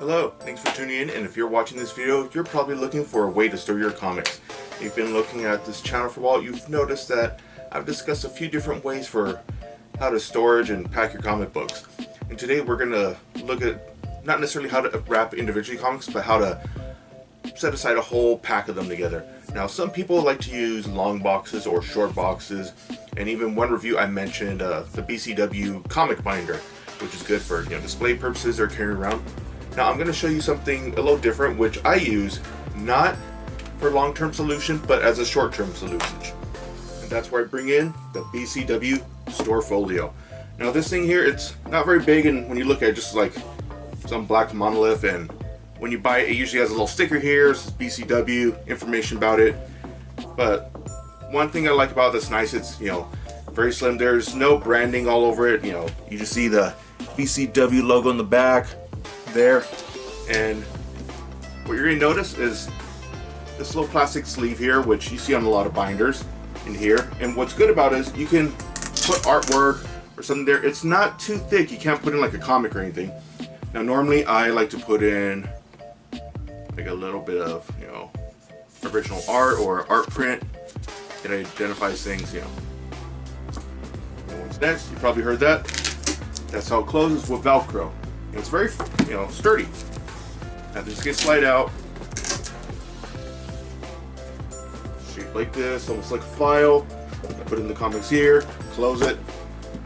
Hello, thanks for tuning in, and if you're watching this video, you're probably looking for a way to store your comics. If you've been looking at this channel for a while, you've noticed that I've discussed a few different ways for how to storage and pack your comic books. And today we're going to look at not necessarily how to wrap individually comics, but how to set aside a whole pack of them together. Now, some people like to use long boxes or short boxes, and even one review I mentioned the BCW Comic Binder, which is good for display purposes or carrying around. Now I'm going to show you something a little different, which I use not for long-term solution, but as a short-term solution. And that's where I bring in the BCW Stor-folio. Now this thing here, it's not very big, and when you look at it, just like some black monolith, and when you buy it, it usually has a little sticker here, it says BCW, information about it. But one thing I like about this nice, it's very slim. There's no branding all over it. You just see the BCW logo in the back there, and what you're going to notice is this little plastic sleeve here, which you see on a lot of binders in here. And what's good about it is you can put artwork or something there. It's not too thick. You can't put in like a comic or anything. Now normally I like to put in like a little bit of original art or art print. It identifies things. And what's next? You probably heard that. That's how it closes with Velcro. And it's very sturdy. Now this gets slide out, shaped like this, almost like a file. I put in the comics here, close it.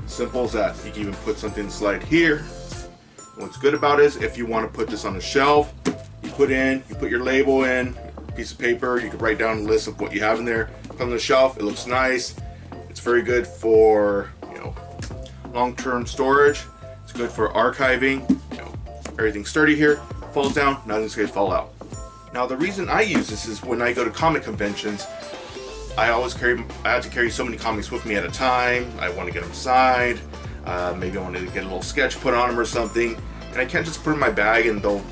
Simple as that. You can even put something to slide here. And what's good about it is if you want to put this on a shelf, you put your label in, a piece of paper, you can write down a list of what you have in there. Put on the shelf, it looks nice. It's very good for long-term storage. It's good for archiving. Everything's sturdy here. Falls down, nothing's going to fall out. Now the reason I use this is when I go to comic conventions, I have to carry so many comics with me at a time. I want to get them signed. Maybe I want to get a little sketch put on them or something. And I can't just put them in my bag and they'll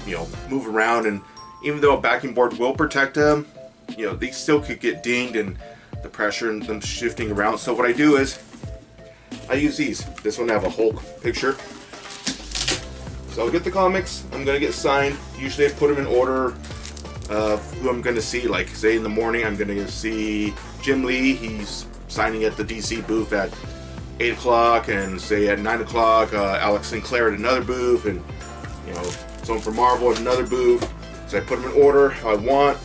move around. And even though a backing board will protect them, they still could get dinged and the pressure and them shifting around. So what I do is I use these. This one I have a Hulk picture. So I'll get the comics, I'm going to get signed. Usually I put them in order of who I'm going to see. Like say in the morning I'm going to see Jim Lee, he's signing at the DC booth at 8 o'clock, and say at 9 o'clock Alex Sinclair at another booth, and someone from Marvel at another booth. So I put them in order how I want,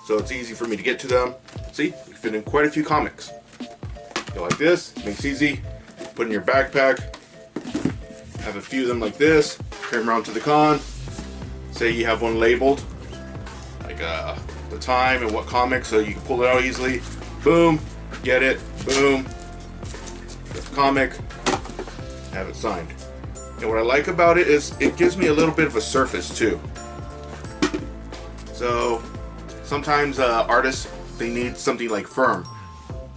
so it's easy for me to get to them. See, you can fit in quite a few comics. Go like this, makes it easy. Put in your backpack. Have a few of them like this, carry them around to the con. Say you have one labeled, like the time and what comic, so you can pull it out easily. Boom, get it, boom, get the comic, have it signed. And what I like about it is it gives me a little bit of a surface too. So sometimes artists, they need something like firm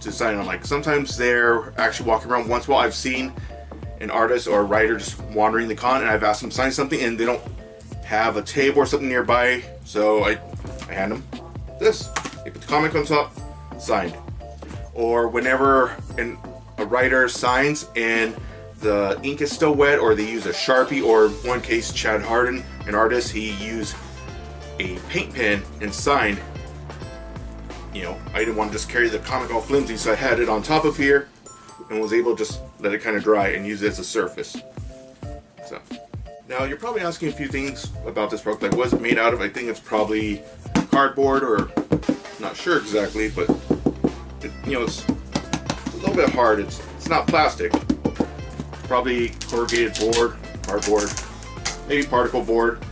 to sign on. Like sometimes they're actually walking around. Once in a while I've seen an artist or a writer just wandering the con, and I've asked them to sign something and they don't have a table or something nearby, so I hand them this. They put the comic on top, signed. Or whenever a writer signs and the ink is still wet, or they use a Sharpie, or in one case Chad Harden, an artist, he used a paint pen and signed. I didn't want to just carry the comic all flimsy, so I had it on top of here and was able to just let it kind of dry and use it as a surface. So now you're probably asking a few things about this product, like what is it made out of? I think it's probably cardboard, or not sure exactly, but it's a little bit hard. It's not plastic. It's probably corrugated board, cardboard, maybe particle board.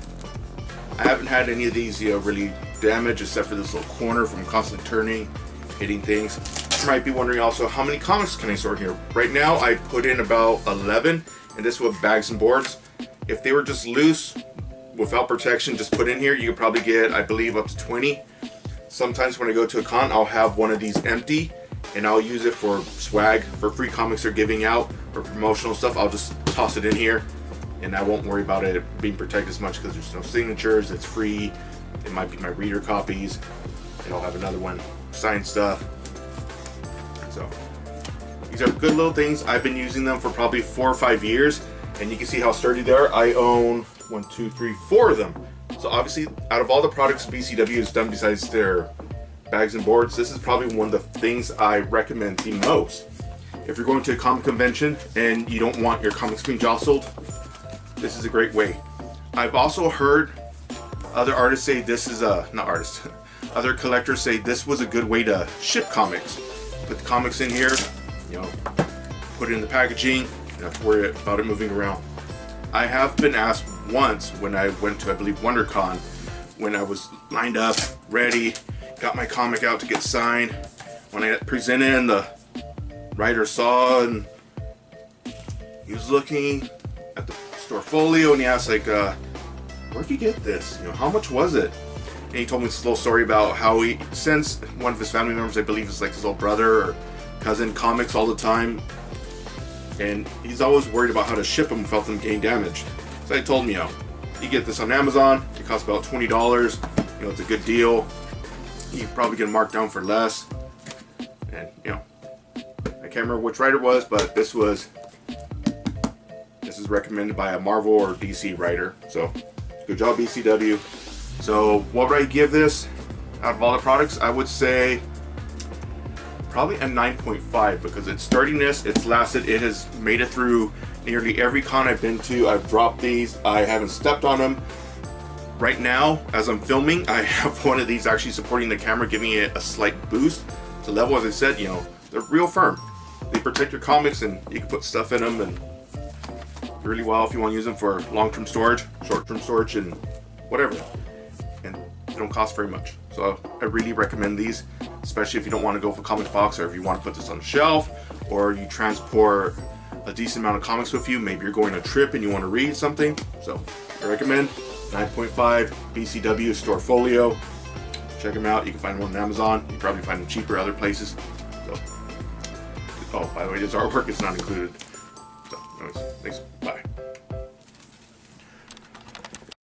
I haven't had any of these really damaged, except for this little corner from constantly turning, hitting things. You might be wondering also, how many comics can I store here? Right now I put in about 11, and this with bags and boards. If they were just loose without protection, just put in here, you could probably get, I believe, up to 20. Sometimes when I go to a con, I'll have one of these empty and I'll use it for swag, for free comics they're giving out, or promotional stuff. I'll just toss it in here and I won't worry about it being protected as much because there's no signatures, it's free. It might be my reader copies, and I'll have another one, signed stuff. So these are good little things. I've been using them for probably 4 or 5 years, and you can see how sturdy they are. I own 1, 2, 3, 4 of them. So obviously, out of all the products BCW has done besides their bags and boards, this is probably one of the things I recommend the most. If you're going to a comic convention and you don't want your comics being jostled, this is a great way. I've also heard other artists say this is not artists, other collectors say this was a good way to ship comics. Put the comics in here, you know, put it in the packaging, you don't have to worry about it moving around. I have been asked once when I went to, I believe, WonderCon, when I was lined up, ready, got my comic out to get signed. When I presented and the writer saw, and he was looking at the Stor-folio and he asked, like, where'd you get this? You know, how much was it? And he told me this little story about how he sends one of his family members, I believe is like his little brother or cousin, comics all the time. And he's always worried about how to ship them without them getting damaged. So I told him, you know, you get this on Amazon, it costs about $20. You know, it's a good deal. You can probably get them marked down for less. And, you know, I can't remember which writer it was, but this is recommended by a Marvel or DC writer. So, good job, BCW. So, what would I give this? Out of all the products, I would say probably a 9.5 because its sturdiness, it's lasted, it has made it through nearly every con I've been to. I've dropped these, I haven't stepped on them. Right now, as I'm filming, I have one of these actually supporting the camera, giving it a slight boost. The level, as I said, you know, they're real firm. They protect your comics and you can put stuff in them and really well if you want to use them for long-term storage, short-term storage, and whatever. And they don't cost very much. So I really recommend these, especially if you don't want to go for comic box, or if you want to put this on the shelf, or you transport a decent amount of comics with you. Maybe you're going on a trip and you want to read something. So I recommend 9.5 BCW Stor-folio. Check them out. You can find them on Amazon. You can probably find them cheaper other places. So, oh, by the way, this artwork is not included. So, anyways, thanks. Bye.